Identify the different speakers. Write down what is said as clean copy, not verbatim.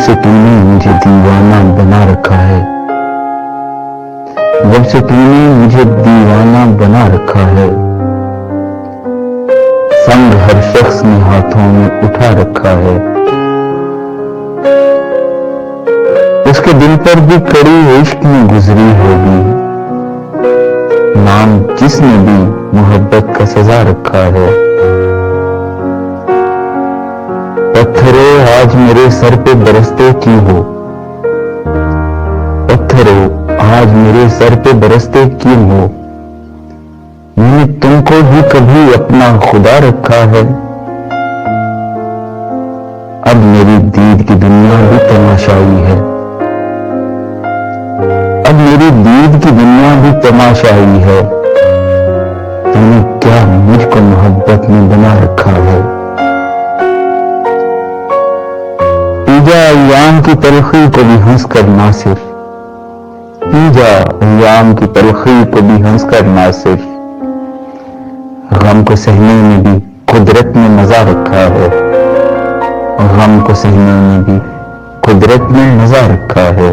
Speaker 1: से तूने मुझे दीवाना बना रखा है, जब से तूने मुझे दीवाना बना रखा है, संग हर शख्स ने हाथों में उठा रखा है। उसके दिल पर भी कड़ी इश्क में गुजरी होगी, नाम जिसने भी मोहब्बत का सजा रखा है। पत्थरों आज मेरे सर पे बरसते क्यों हो, पत्थरों आज मेरे सर पे बरसते क्यों हो, मैंने तुमको भी कभी अपना खुदा रखा है। अब मेरी दीद की दुनिया भी तमाशाई है, अब मेरी दीद की दुनिया भी तमाशाई है। तूने क्या मुझको मोहब्बत में बना रखा है। पीजा अय्याम की तलखी को भी हंसकर नासिर, पीजा अय्याम की तलखी को भी हंसकर नासिर, गम को सहने में भी कुदरत ने मजा रखा है, गम को सहने में भी कुदरत ने मजा रखा है।